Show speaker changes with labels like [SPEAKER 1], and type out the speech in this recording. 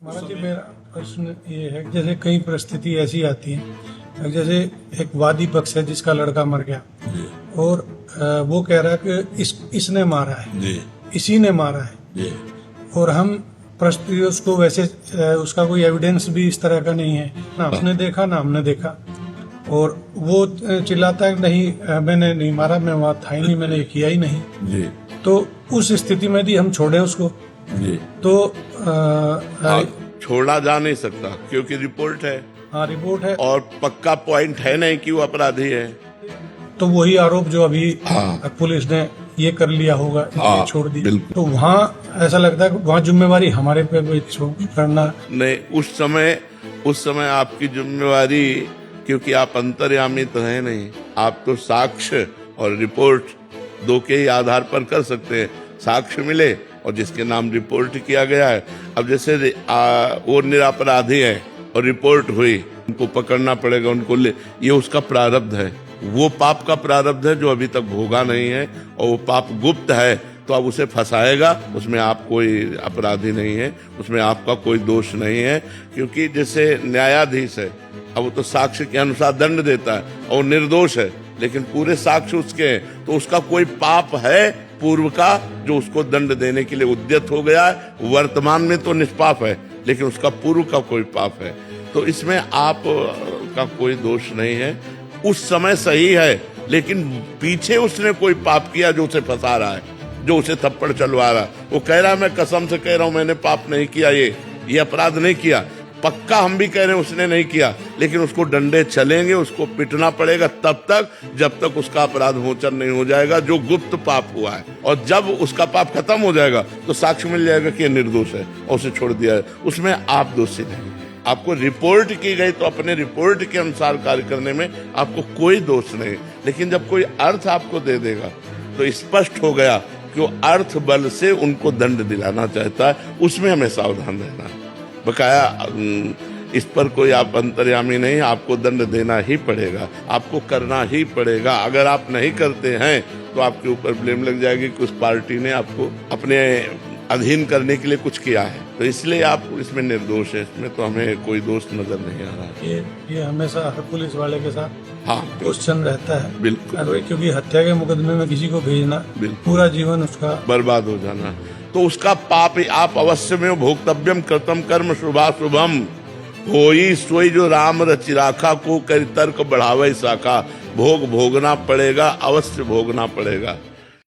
[SPEAKER 1] महाराज जी, मेरा प्रश्न ये है कि जैसे कई परिस्थिति ऐसी आती है, जैसे एक वादी पक्ष है जिसका लड़का मर गया और वो कह रहा है कि इसने मारा है
[SPEAKER 2] जी
[SPEAKER 1] इसी ने मारा है,
[SPEAKER 2] जी
[SPEAKER 1] और हम परिस्थिति उसको वैसे उसका कोई एविडेंस भी इस तरह का नहीं है ना, उसने देखा ना हमने देखा, और वो चिल्लाता है नहीं मैंने नहीं मारा, मैं वहां था ही नहीं, मैंने किया ही नहीं।
[SPEAKER 2] जी
[SPEAKER 1] तो उस स्थिति में यदि हम छोड़े उसको
[SPEAKER 2] जी
[SPEAKER 1] तो
[SPEAKER 2] छोड़ा जा नहीं सकता क्योंकि रिपोर्ट है
[SPEAKER 1] हाँ रिपोर्ट है,
[SPEAKER 2] और पक्का पॉइंट है नहीं कि वो अपराधी है।
[SPEAKER 1] तो वही आरोप जो अभी
[SPEAKER 2] हाँ।
[SPEAKER 1] पुलिस ने ये कर लिया होगा, इसलिए
[SPEAKER 2] हाँ,
[SPEAKER 1] छोड़ दिया।
[SPEAKER 2] बिल्कुल।
[SPEAKER 1] तो वहाँ ऐसा लगता है कि वहाँ जिम्मेवारी हमारे पे भी करना
[SPEAKER 2] नहीं, उस समय आपकी जिम्मेवारी, क्योंकि आप अंतर्यामी तो है नहीं, आप तो साक्ष्य और रिपोर्ट दो के ही आधार पर कर सकते हैं। साक्ष्य मिले और जिसके नाम रिपोर्ट किया गया है, अब जैसे वो निरपराधी है और रिपोर्ट हुई, उनको पकड़ना पड़ेगा, उनको ये उसका प्रारब्ध है, वो पाप का प्रारब्ध है जो अभी तक भोगा नहीं है, और वो पाप गुप्त है, तो अब उसे फंसाएगा, उसमें आप कोई अपराधी नहीं है, उसमें आपका कोई दोष नहीं है। क्योंकि जैसे न्यायाधीश है, अब वो तो साक्ष्य के अनुसार दंड देता है और निर्दोष है, लेकिन पूरे साक्ष्य उसके हैं, तो उसका कोई पाप है पूर्व का जो उसको दंड देने के लिए उद्यत हो गया है। वर्तमान में तो निष्पाप है, लेकिन उसका पूर्व का कोई पाप है, तो इसमें आप का कोई दोष नहीं है। उस समय सही है, लेकिन पीछे उसने कोई पाप किया जो उसे फंसा रहा है, जो उसे थप्पड़ चलवा रहा है। वो कह रहा है मैं कसम से कह रहा हूं मैंने पाप नहीं किया, ये अपराध नहीं किया। पक्का हम भी कह रहे हैं उसने नहीं किया, लेकिन उसको डंडे चलेंगे, उसको पिटना पड़ेगा तब तक जब तक उसका अपराध मोचन नहीं हो जाएगा जो गुप्त पाप हुआ है। और जब उसका पाप खत्म हो जाएगा तो साक्ष्य मिल जाएगा कि ये निर्दोष है और उसे छोड़ दिया है, उसमें आप दोषी नहीं। आपको रिपोर्ट की गई तो अपने रिपोर्ट के अनुसार कार्य करने में आपको कोई दोष नहीं, लेकिन जब कोई अर्थ आपको दे देगा तो स्पष्ट हो गया कि वो अर्थ बल से उनको दंड दिलाना चाहता है, उसमें हमें सावधान रहना। बकाया इस पर कोई आप अंतर्यामी नहीं, आपको दंड देना ही पड़ेगा, आपको करना ही पड़ेगा। अगर आप नहीं करते हैं तो आपके ऊपर ब्लेम लग जाएगी कि उस पार्टी ने आपको अपने अधीन करने के लिए कुछ किया है, तो इसलिए आप इसमें निर्दोष है, इसमें तो हमें कोई दोष नजर नहीं आ रहा।
[SPEAKER 1] ये हमेशा हर पुलिस वाले के साथ
[SPEAKER 2] हाँ
[SPEAKER 1] क्वेश्चन रहता है,
[SPEAKER 2] बिल्कुल,
[SPEAKER 1] क्योंकि हत्या के मुकदमे में किसी को भेजना पूरा जीवन उसका
[SPEAKER 2] बर्बाद हो जाना, तो उसका पाप आप अवश्य में भोक्तव्यम कृतम कर्म शुभाशुभम होई सोई जो राम रचि राखा को कर तर्क बढ़ावे शाखा। भोग भोगना पड़ेगा, अवश्य भोगना पड़ेगा।